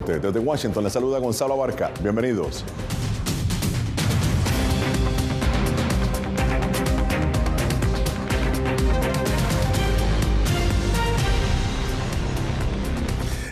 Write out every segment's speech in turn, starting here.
Norte. Desde Washington les saluda Gonzalo Abarca. Bienvenidos.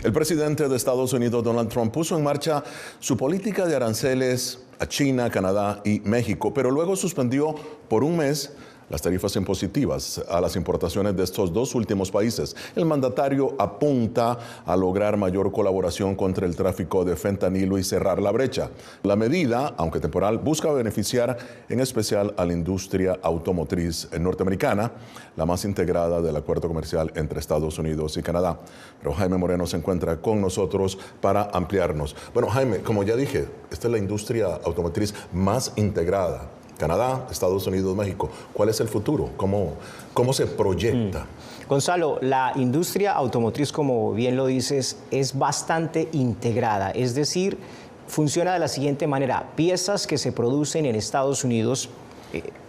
El presidente de Estados Unidos, Donald Trump, puso en marcha su política de aranceles a China, Canadá y México, pero luego suspendió por un mes las tarifas impositivas a las importaciones de estos dos últimos países. El mandatario apunta a lograr mayor colaboración contra el tráfico de fentanilo y cerrar la brecha. La medida, aunque temporal, busca beneficiar en especial a la industria automotriz norteamericana, la más integrada del acuerdo comercial entre Estados Unidos y Canadá. Pero Jaime Moreno se encuentra con nosotros para ampliarnos. Bueno, Jaime, como ya dije, esta es la industria automotriz más integrada. Canadá, Estados Unidos, México. ¿Cuál es el futuro? ¿Cómo se proyecta? Gonzalo, la industria automotriz, como bien lo dices, es bastante integrada. Es decir, funciona de la siguiente manera. Piezas que se producen en Estados Unidos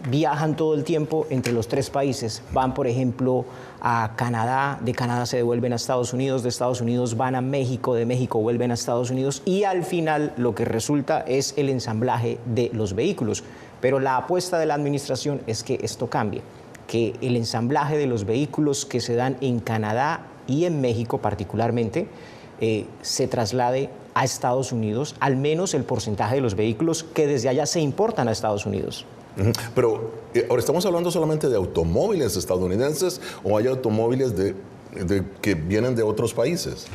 viajan todo el tiempo entre los tres países. Van, por ejemplo, a Canadá, de Canadá se devuelven a Estados Unidos, de Estados Unidos van a México, de México vuelven a Estados Unidos y al final lo que resulta es el ensamblaje de los vehículos. Pero la apuesta de la administración es que esto cambie, que el ensamblaje de los vehículos que se dan en Canadá y en México particularmente se traslade a Estados Unidos, al menos el porcentaje de los vehículos que desde allá se importan a Estados Unidos. Pero ahora estamos hablando solamente de automóviles estadounidenses o hay automóviles que vienen de otros países.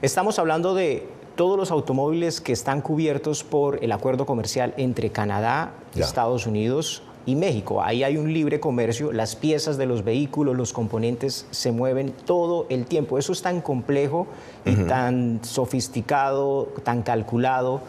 Estamos hablando de todos los automóviles que están cubiertos por el acuerdo comercial entre Canadá, Estados Unidos y México. Ahí hay un libre comercio, las piezas de los vehículos, los componentes se mueven todo el tiempo. Eso es tan complejo y tan sofisticado, tan calculado,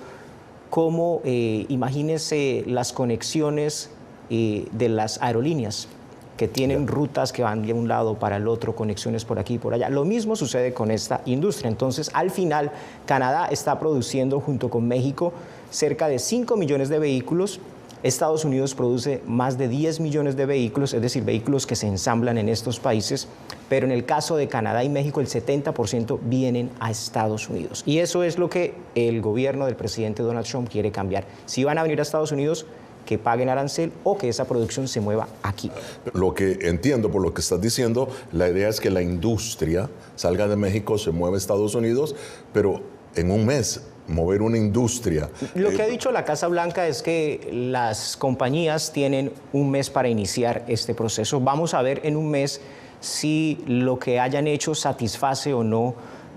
como imagínense las conexiones de las aerolíneas, que tienen rutas que van de un lado para el otro, conexiones por aquí y por allá. Lo mismo sucede con esta industria. Entonces, al final, Canadá está produciendo junto con México cerca de 5 millones de vehículos. Estados Unidos produce más de 10 millones de vehículos, es decir, vehículos que se ensamblan en estos países, pero en el caso de Canadá y México el 70% vienen a Estados Unidos. Y eso es lo que el gobierno del presidente Donald Trump quiere cambiar. Si van a venir a Estados Unidos, que paguen arancel o que esa producción se mueva aquí. Lo que entiendo por lo que estás diciendo, la idea es que la industria salga de México, se mueva a Estados Unidos, pero en un mes mover una industria. Lo que ha dicho la Casa Blanca es que las compañías tienen un mes para iniciar este proceso. Vamos a ver en un mes si lo que hayan hecho satisface o no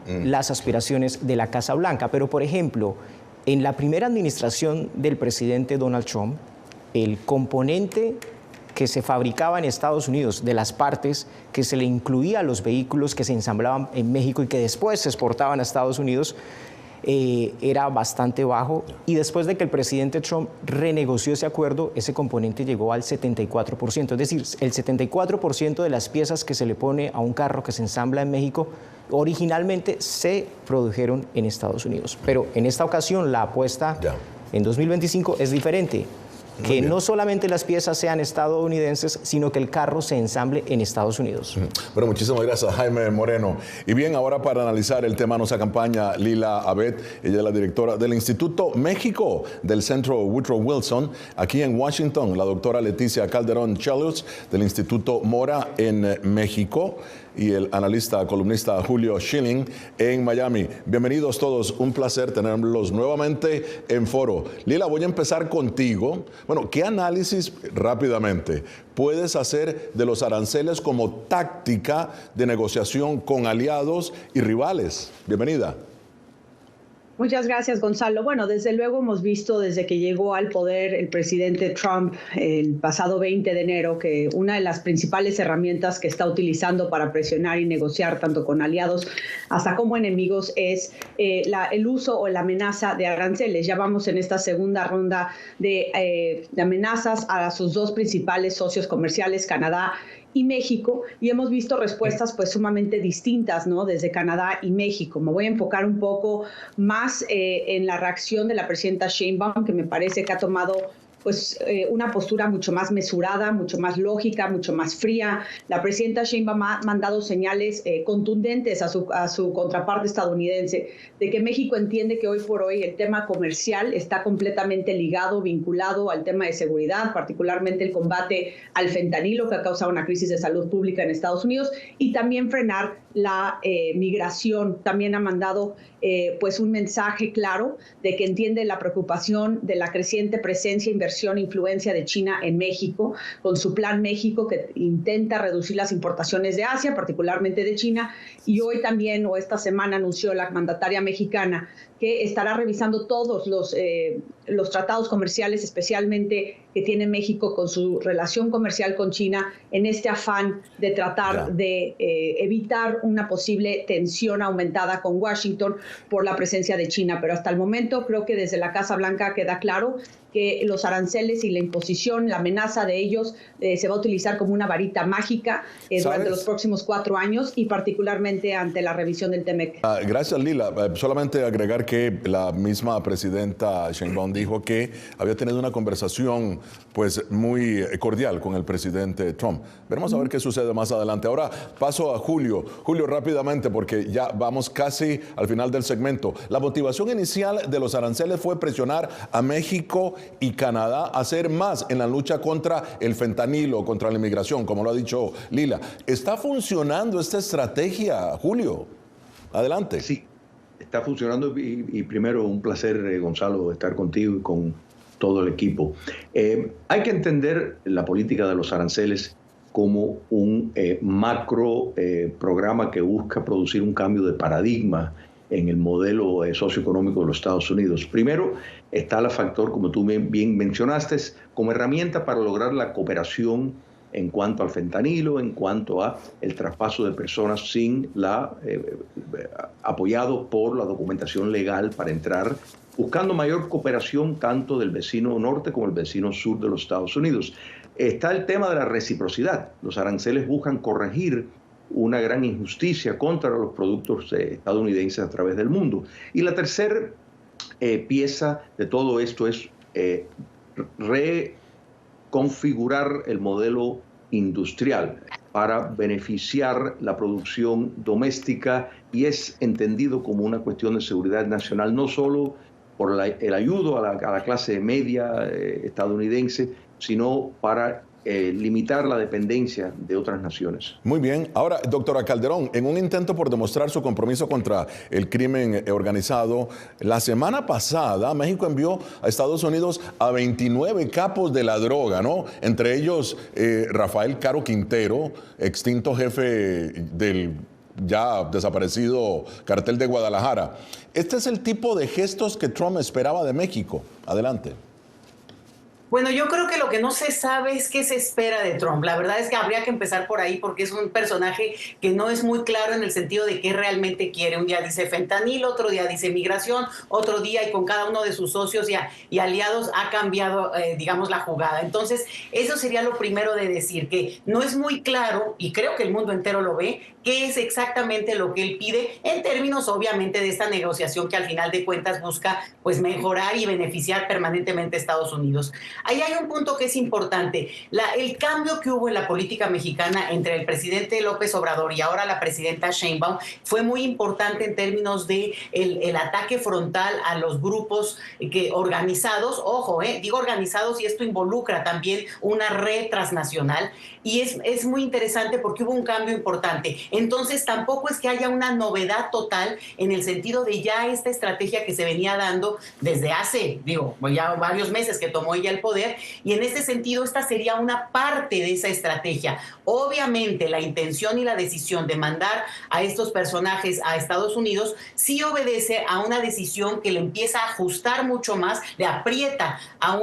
las aspiraciones de la Casa Blanca. Pero, por ejemplo, en la primera administración del presidente Donald Trump, el componente que se fabricaba en Estados Unidos, de las partes que se le incluía a los vehículos que se ensamblaban en México y que después se exportaban a Estados Unidos, era bastante bajo, y después de que el presidente Trump renegoció ese acuerdo, ese componente llegó al 74%, es decir, el 74% de las piezas que se le pone a un carro que se ensambla en México originalmente se produjeron en Estados Unidos. Pero en esta ocasión la apuesta en 2025 es diferente. Que no solamente las piezas sean estadounidenses, sino que el carro se ensamble en Estados Unidos. Bueno, muchísimas gracias, Jaime Moreno. Y bien, ahora para analizar el tema nos acompaña Lila Abed. Ella es la directora del Instituto México del Centro Woodrow Wilson, aquí en Washington. La doctora Leticia Calderón Chelios del Instituto Mora en México. Y el analista, columnista Julio Schilling en Miami. Bienvenidos todos, un placer tenerlos nuevamente en foro. Lila, voy a empezar contigo. Bueno, ¿qué análisis, rápidamente, puedes hacer de los aranceles como táctica de negociación con aliados y rivales? Bienvenida. Muchas gracias, Gonzalo. Bueno, desde luego hemos visto desde que llegó al poder el presidente Trump el pasado 20 de enero que una de las principales herramientas que está utilizando para presionar y negociar tanto con aliados hasta como enemigos es el uso o la amenaza de aranceles. Ya vamos en esta segunda ronda de amenazas a sus dos principales socios comerciales, Canadá y México, y hemos visto respuestas pues sumamente distintas, ¿no? Desde Canadá y México. Me voy a enfocar un poco más en la reacción de la presidenta Sheinbaum, que me parece que ha tomado una postura mucho más mesurada, mucho más lógica, mucho más fría. La presidenta Sheinbaum ha mandado señales contundentes a su contraparte estadounidense de que México entiende que hoy por hoy el tema comercial está completamente ligado, vinculado al tema de seguridad, particularmente el combate al fentanilo, que ha causado una crisis de salud pública en Estados Unidos, y también frenar la migración. También ha mandado un mensaje claro de que entiende la preocupación de la creciente presencia, inversión e influencia de China en México, con su Plan México, que intenta reducir las importaciones de Asia, particularmente de China. Y hoy también, o esta semana, anunció la mandataria mexicana que estará revisando todos los tratados comerciales, especialmente que tiene México con su relación comercial con China, en este afán de tratar de evitar una posible tensión aumentada con Washington por la presencia de China. Pero hasta el momento creo que desde la Casa Blanca queda claro que los aranceles y la imposición, la amenaza de ellos se va a utilizar como una varita mágica durante los próximos 4 años y particularmente ante la revisión del TEMEC. Gracias, Lila. Solamente agregar que la misma presidenta Sheinbaum dijo que había tenido una conversación muy cordial con el presidente Trump. Veremos a ver qué sucede más adelante. Ahora paso a Julio. Julio, rápidamente, porque ya vamos casi al final del segmento. La motivación inicial de los aranceles fue presionar a México y Canadá a hacer más en la lucha contra el fentanilo, contra la inmigración, como lo ha dicho Lila. ¿Está funcionando esta estrategia, Julio? Adelante. Sí, está funcionando y primero un placer, Gonzalo, estar contigo y con todo el equipo. Hay que entender la política de los aranceles como un macro programa que busca producir un cambio de paradigma en el modelo socioeconómico de los Estados Unidos. Primero está el factor, como tú bien mencionaste, como herramienta para lograr la cooperación en cuanto al fentanilo, en cuanto a el traspaso de personas apoyado por la documentación legal para entrar, buscando mayor cooperación tanto del vecino norte como el vecino sur de los Estados Unidos. Está el tema de la reciprocidad. Los aranceles buscan corregir una gran injusticia contra los productos estadounidenses a través del mundo. Y la tercera pieza de todo esto es reconfigurar el modelo industrial para beneficiar la producción doméstica, y es entendido como una cuestión de seguridad nacional, no solo por el ayudo a la clase media estadounidense, sino para limitar la dependencia de otras naciones. Muy bien. Ahora, doctora Calderón, en un intento por demostrar su compromiso contra el crimen organizado, la semana pasada México envió a Estados Unidos a 29 capos de la droga, ¿no? Entre ellos Rafael Caro Quintero, extinto jefe del ya desaparecido cartel de Guadalajara. Este es el tipo de gestos que Trump esperaba de México. Adelante. Bueno, yo creo que lo que no se sabe es qué se espera de Trump. La verdad es que habría que empezar por ahí porque es un personaje que no es muy claro en el sentido de qué realmente quiere. Un día dice fentanilo, otro día dice migración, otro día, y con cada uno de sus socios y aliados ha cambiado, digamos, la jugada. Entonces, eso sería lo primero de decir, que no es muy claro, y creo que el mundo entero lo ve, qué es exactamente lo que él pide en términos, obviamente, de esta negociación que al final de cuentas busca mejorar y beneficiar permanentemente a Estados Unidos. Ahí hay un punto que es importante. El cambio que hubo en la política mexicana entre el presidente López Obrador y ahora la presidenta Sheinbaum fue muy importante en términos de el ataque frontal a los grupos organizados. Ojo, digo organizados, y esto involucra también una red transnacional. Y es muy interesante porque hubo un cambio importante. Entonces, tampoco es que haya una novedad total en el sentido de ya esta estrategia que se venía dando desde hace, ya varios meses que tomó ella el poder, y en ese sentido esta sería una parte de esa estrategia. Obviamente, la intención y la decisión de mandar a estos personajes a Estados Unidos sí obedece a una decisión que le empieza a ajustar mucho más, le aprieta a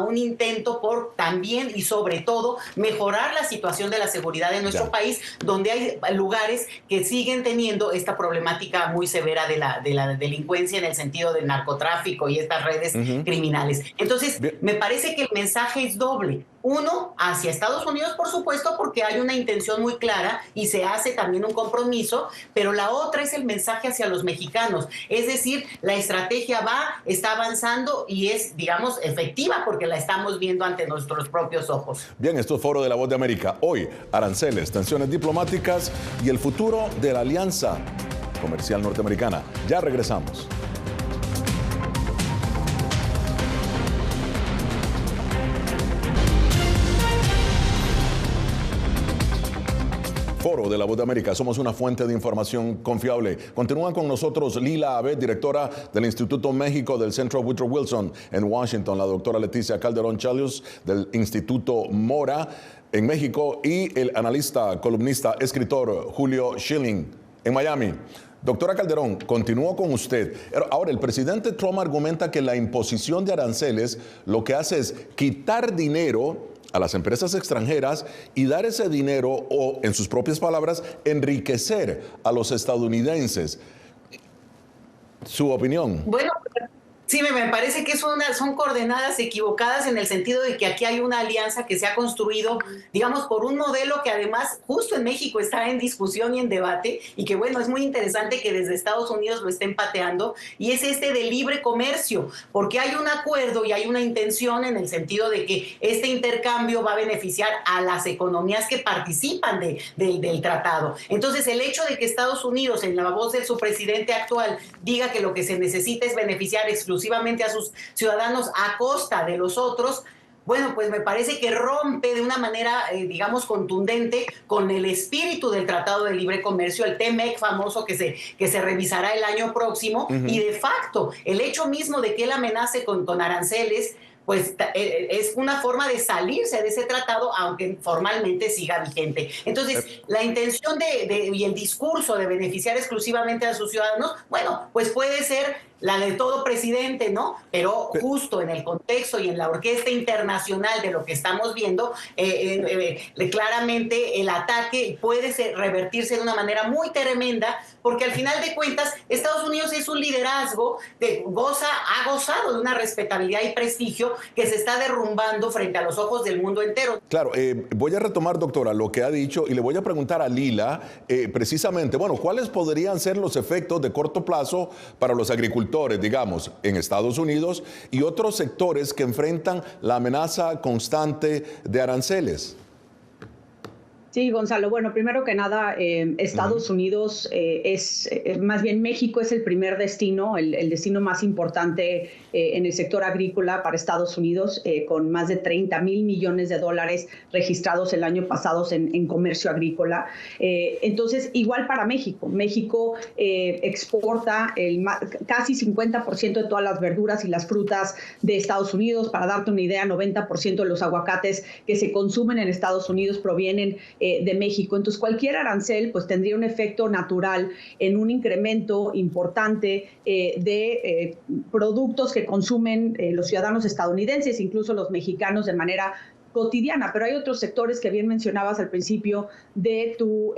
un intento por también y sobre todo mejorar la situación de la seguridad de nuestro país, donde hay lugares que siguen teniendo esta problemática muy severa de la delincuencia en el sentido del narcotráfico y estas redes criminales. Entonces, me parece que el mensaje es doble. Uno, hacia Estados Unidos, por supuesto, porque hay una intención muy clara y se hace también un compromiso, pero la otra es el mensaje hacia los mexicanos. Es decir, la estrategia está avanzando y es, digamos, efectiva porque la estamos viendo ante nuestros propios ojos. Bien, esto es Foro de la Voz de América. Hoy, aranceles, tensiones diplomáticas y el futuro de la alianza comercial norteamericana. Ya regresamos. Foro de la Voz de América, somos una fuente de información confiable. Continúan con nosotros Lila Abed, directora del Instituto México del Centro Woodrow Wilson en Washington, la doctora Leticia Calderón Chelios del Instituto Mora en México y el analista, columnista, escritor Julio Schilling en Miami. Doctora Calderón, continúo con usted. Ahora, el presidente Trump argumenta que la imposición de aranceles lo que hace es quitar dinero a las empresas extranjeras y dar ese dinero, o en sus propias palabras, enriquecer a los estadounidenses. ¿Su opinión? Bueno, sí, me parece que son coordenadas equivocadas en el sentido de que aquí hay una alianza que se ha construido, digamos, por un modelo que además justo en México está en discusión y en debate y que, bueno, es muy interesante que desde Estados Unidos lo estén pateando, y es este de libre comercio, porque hay un acuerdo y hay una intención en el sentido de que este intercambio va a beneficiar a las economías que participan del tratado. Entonces, el hecho de que Estados Unidos, en la voz de su presidente actual, diga que lo que se necesita es beneficiar exclusivamente a sus ciudadanos a costa de los otros, bueno, pues me parece que rompe de una manera, digamos, contundente con el espíritu del Tratado de Libre Comercio, el TMEC famoso que se revisará el año próximo, y de facto, el hecho mismo de que él amenace con aranceles, pues es una forma de salirse de ese tratado, aunque formalmente siga vigente. Entonces, la intención y el discurso de beneficiar exclusivamente a sus ciudadanos, bueno, pues puede ser la de todo presidente, ¿no? Pero justo en el contexto y en la orquesta internacional de lo que estamos viendo, claramente el ataque puede revertirse de una manera muy tremenda, porque al final de cuentas Estados Unidos es un liderazgo que ha gozado de una respetabilidad y prestigio que se está derrumbando frente a los ojos del mundo entero. Claro, voy a retomar, doctora, lo que ha dicho y le voy a preguntar a Lila precisamente, bueno, ¿cuáles podrían ser los efectos de corto plazo para los agricultores, digamos, en Estados Unidos y otros sectores que enfrentan la amenaza constante de aranceles? Sí, Gonzalo. Bueno, primero que nada, Estados Unidos más bien México es el primer destino, el destino más importante en el sector agrícola para Estados Unidos, con más de 30,000 millones de dólares registrados el año pasado en comercio agrícola. Entonces, igual para México. México exporta casi 50% de todas las verduras y las frutas de Estados Unidos. Para darte una idea, 90% de los aguacates que se consumen en Estados Unidos provienen de México. Entonces, cualquier arancel pues tendría un efecto natural en un incremento importante de productos que consumen los ciudadanos estadounidenses, incluso los mexicanos de manera cotidiana. Pero hay otros sectores que bien mencionabas al principio de tu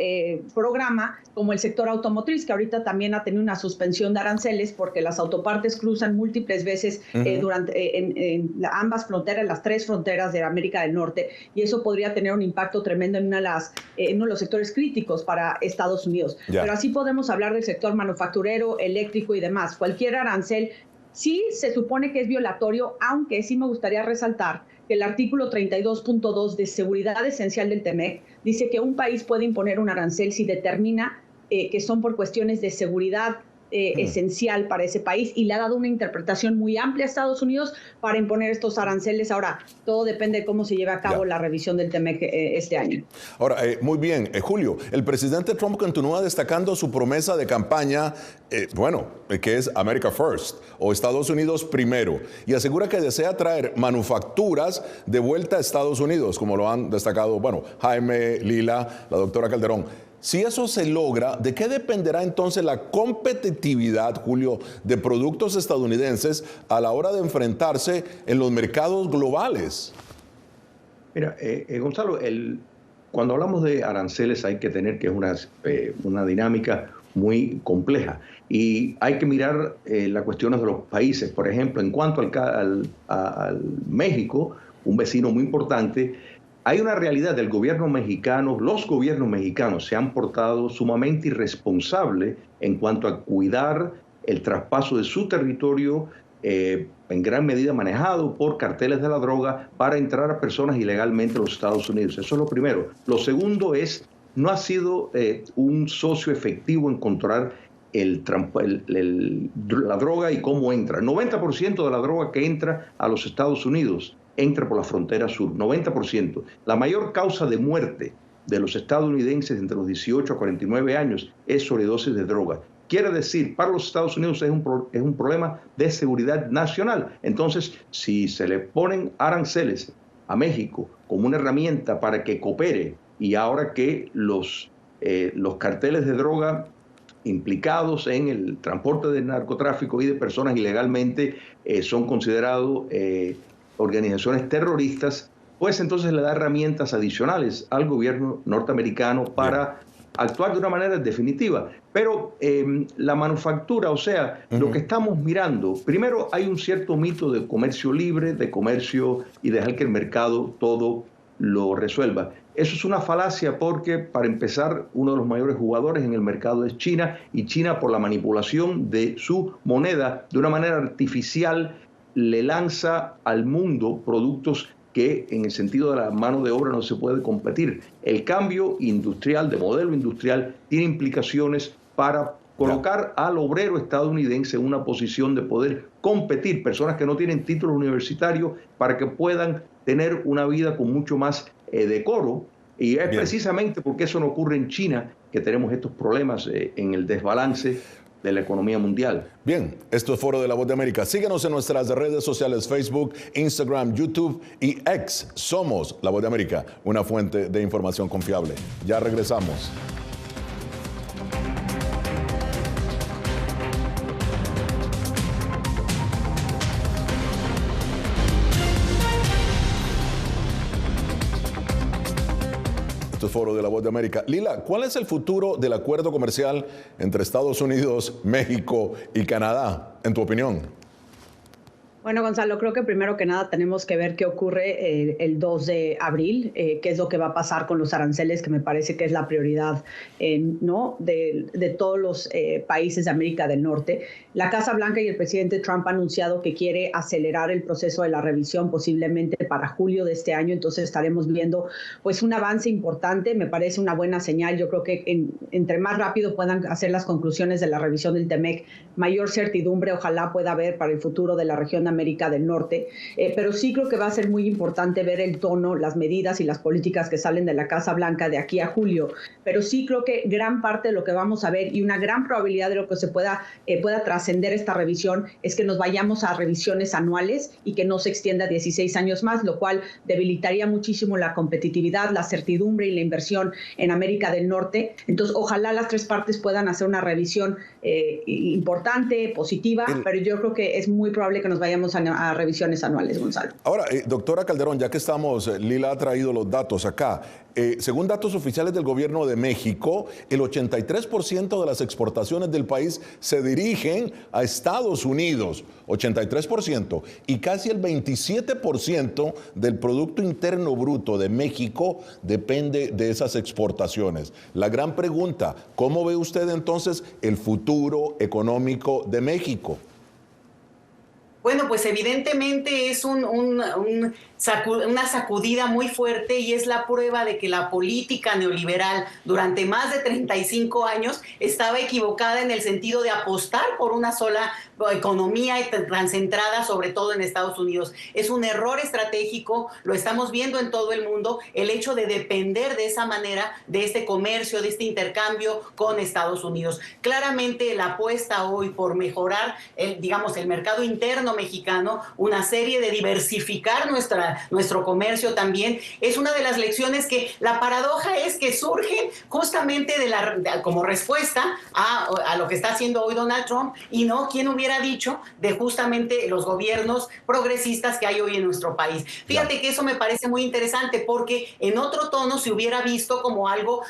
programa, como el sector automotriz, que ahorita también ha tenido una suspensión de aranceles porque las autopartes cruzan múltiples veces en ambas fronteras, las tres fronteras de América del Norte, y eso podría tener un impacto tremendo en uno de los sectores críticos para Estados Unidos. Pero así podemos hablar del sector manufacturero, eléctrico y demás. Cualquier arancel sí se supone que es violatorio, aunque sí me gustaría resaltar que el artículo 32.2 de seguridad esencial del TMEC dice que un país puede imponer un arancel si determina que son por cuestiones de seguridad esencial para ese país, y le ha dado una interpretación muy amplia a Estados Unidos para imponer estos aranceles. Ahora, todo depende de cómo se lleve a cabo la revisión del TMEC este año. Ahora, muy bien, Julio, el presidente Trump continúa destacando su promesa de campaña, que es America First, o Estados Unidos primero, y asegura que desea traer manufacturas de vuelta a Estados Unidos, como lo han destacado, Jaime, Lila, la doctora Calderón. Si eso se logra, ¿de qué dependerá entonces la competitividad, Julio, de productos estadounidenses a la hora de enfrentarse en los mercados globales? Mira, Gonzalo, cuando hablamos de aranceles hay que tener que es una dinámica muy compleja y hay que mirar las cuestiones de los países. Por ejemplo, en cuanto al México, un vecino muy importante. Hay una realidad del gobierno mexicano, los gobiernos mexicanos se han portado sumamente irresponsables en cuanto a cuidar el traspaso de su territorio, en gran medida manejado por carteles de la droga para entrar a personas ilegalmente a los Estados Unidos. Eso es lo primero. Lo segundo es, no ha sido un socio efectivo en controlar la droga y cómo entra. El 90% de la droga que entra a los Estados Unidos entra por la frontera sur, 90%. La mayor causa de muerte de los estadounidenses entre los 18 a 49 años es sobredosis de droga. Quiere decir, para los Estados Unidos es un problema de seguridad nacional. Entonces, si se le ponen aranceles a México como una herramienta para que coopere, y ahora que los carteles de droga implicados en el transporte de narcotráfico y de personas ilegalmente son considerados organizaciones terroristas, pues entonces le da herramientas adicionales al gobierno norteamericano para actuar de una manera definitiva. Pero la manufactura, o sea, lo que estamos mirando, primero hay un cierto mito de comercio libre, de comercio y dejar que el mercado todo lo resuelva. Eso es una falacia porque, para empezar, uno de los mayores jugadores en el mercado es China, y China, por la manipulación de su moneda de una manera artificial, le lanza al mundo productos que en el sentido de la mano de obra no se puede competir. El cambio industrial, de modelo industrial, tiene implicaciones para colocar al obrero estadounidense en una posición de poder competir, personas que no tienen título universitario, para que puedan tener una vida con mucho más decoro. Y es precisamente porque eso no ocurre en China que tenemos estos problemas en el desbalance de la economía mundial. Bien, esto es Foro de la Voz de América. Síguenos en nuestras redes sociales: Facebook, Instagram, YouTube y X. Somos La Voz de América, una fuente de información confiable. Ya regresamos. Esto es Foro de la Voz de América. Lila, ¿cuál es el futuro del acuerdo comercial entre Estados Unidos, México y Canadá, en tu opinión? Bueno, Gonzalo, creo que primero que nada tenemos que ver qué ocurre el 2 de abril, qué es lo que va a pasar con los aranceles, que me parece que es la prioridad ¿no? de todos los países de América del Norte. La Casa Blanca y el presidente Trump han anunciado que quiere acelerar el proceso de la revisión posiblemente para julio de este año, entonces estaremos viendo pues un avance importante. Me parece una buena señal. Yo creo que entre más rápido puedan hacer las conclusiones de la revisión del TEMEC, mayor certidumbre ojalá pueda haber para el futuro de la región de América del Norte, pero sí creo que va a ser muy importante ver el tono, las medidas y las políticas que salen de la Casa Blanca de aquí a julio, pero sí creo que gran parte de lo que vamos a ver y una gran probabilidad de lo que se pueda trascender esta revisión es que nos vayamos a revisiones anuales y que no se extienda 16 años más, lo cual debilitaría muchísimo la competitividad, la certidumbre y la inversión en América del Norte. Entonces, ojalá las tres partes puedan hacer una revisión importante, positiva, pero yo creo que es muy probable que nos vayamos a revisiones anuales, Gonzalo. Ahora, doctora Calderón, ya que estamos, Lila ha traído los datos acá. Según datos oficiales del gobierno de México, el 83% de las exportaciones del país se dirigen a Estados Unidos, 83%, y casi el 27% del Producto Interno Bruto de México depende de esas exportaciones. La gran pregunta, ¿cómo ve usted entonces el futuro económico de México? Bueno, pues evidentemente es una sacudida muy fuerte, y es la prueba de que la política neoliberal durante más de 35 años estaba equivocada en el sentido de apostar por una sola economía concentrada sobre todo en Estados Unidos. Es un error estratégico, lo estamos viendo en todo el mundo, el hecho de depender de esa manera de este comercio, de este intercambio con Estados Unidos. Claramente la apuesta hoy por mejorar el mercado interno mexicano, una serie de diversificar nuestro comercio también, es una de las lecciones que la paradoja es que surgen justamente como respuesta a lo que está haciendo hoy Donald Trump, y no quien hubiera dicho de justamente los gobiernos progresistas que hay hoy en nuestro país. Fíjate que eso me parece muy interesante, porque en otro tono se hubiera visto como algo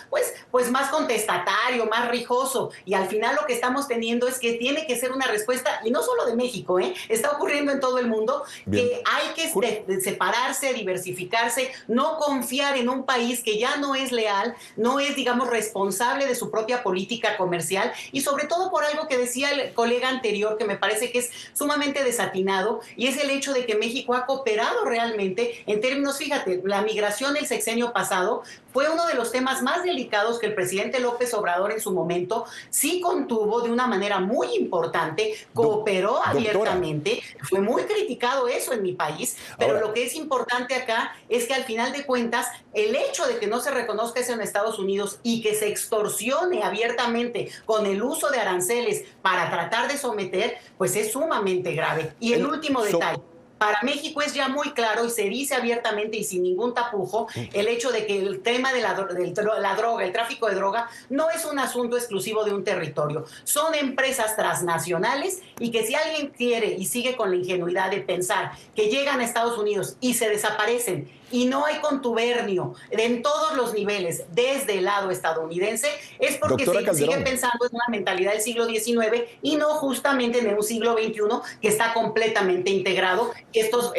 pues más contestatario, más rijoso, y al final lo que estamos teniendo es que tiene que ser una respuesta, y no solo de México, Estados está ocurriendo en todo el mundo, Bien. que hay que separarse, diversificarse, no confiar en un país que ya no es leal, no es, digamos, responsable de su propia política comercial, y sobre todo por algo que decía el colega anterior, que me parece que es sumamente desatinado, y es el hecho de que México ha cooperado realmente en términos, fíjate, la migración el sexenio pasado fue uno de los temas más delicados que el presidente López Obrador en su momento sí contuvo de una manera muy importante, cooperó abiertamente, fue muy criticado eso en mi país, pero ahora, lo que es importante acá es que al final de cuentas el hecho de que no se reconozca eso en Estados Unidos y que se extorsione abiertamente con el uso de aranceles para tratar de someter, pues es sumamente grave. Y el último detalle. Para México es ya muy claro y se dice abiertamente y sin ningún tapujo el hecho de que el tema de la droga, el tráfico de droga, no es un asunto exclusivo de un territorio. Son empresas transnacionales y que si alguien quiere y sigue con la ingenuidad de pensar que llegan a Estados Unidos y se desaparecen y no hay contubernio en todos los niveles desde el lado estadounidense, es porque sigue pensando en una mentalidad del siglo XIX y no justamente en un siglo XXI que está completamente integrado. Estos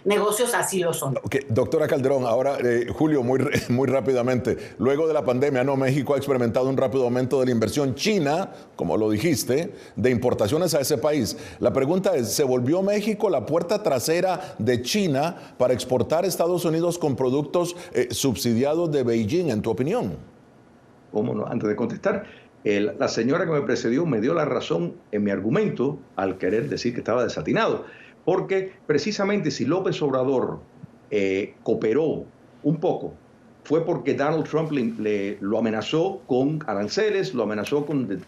negocios así lo son. Okay. Doctora Calderón, ahora, Julio, muy rápidamente, luego de la pandemia, México ha experimentado un rápido aumento de la inversión china, como lo dijiste, de importaciones a ese país. La pregunta es, ¿se volvió México la puerta trasera de China para exportar a Estados Unidos con productos subsidiados de Beijing, en tu opinión? ¿Cómo no? Antes de contestar, la señora que me precedió me dio la razón en mi argumento al querer decir que estaba desatinado, porque precisamente si López Obrador cooperó un poco, fue porque Donald Trump lo amenazó con aranceles, lo amenazó con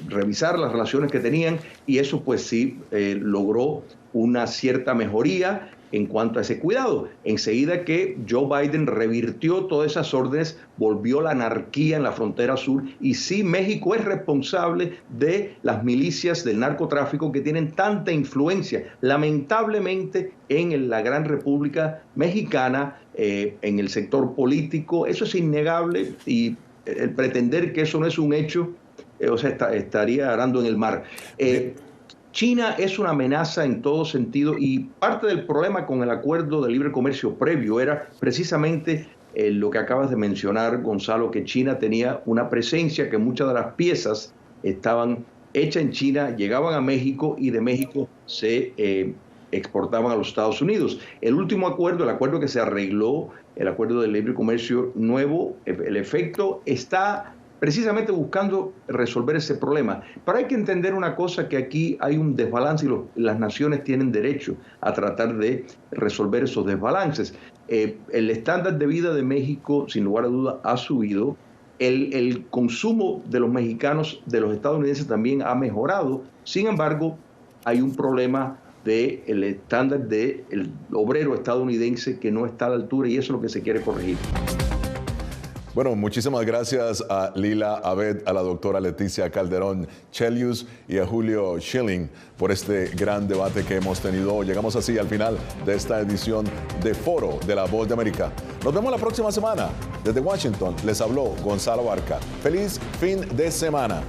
revisar las relaciones que tenían, y eso pues sí logró una cierta mejoría en cuanto a ese cuidado. Enseguida que Joe Biden revirtió todas esas órdenes, volvió la anarquía en la frontera sur, y sí, México es responsable de las milicias del narcotráfico que tienen tanta influencia, lamentablemente, en la gran República Mexicana, en el sector político. Eso es innegable, y el pretender que eso no es un hecho, estaría arando en el mar. China es una amenaza en todo sentido, y parte del problema con el acuerdo de libre comercio previo era precisamente lo que acabas de mencionar, Gonzalo, que China tenía una presencia, que muchas de las piezas estaban hechas en China, llegaban a México y de México se exportaban a los Estados Unidos. El último acuerdo, el acuerdo que se arregló, el acuerdo de libre comercio nuevo, el efecto está precisamente buscando resolver ese problema. Pero hay que entender una cosa, que aquí hay un desbalance y las naciones tienen derecho a tratar de resolver esos desbalances. El estándar de vida de México, sin lugar a duda, ha subido. El consumo de los mexicanos, de los estadounidenses, también ha mejorado. Sin embargo, hay un problema del estándar del obrero estadounidense que no está a la altura, y eso es lo que se quiere corregir. Bueno, muchísimas gracias a Lila Abed, a la doctora Leticia Calderón Chelius y a Julio Schilling por este gran debate que hemos tenido. Llegamos así al final de esta edición de Foro de La Voz de América. Nos vemos la próxima semana. Desde Washington les habló Gonzalo Barca. Feliz fin de semana.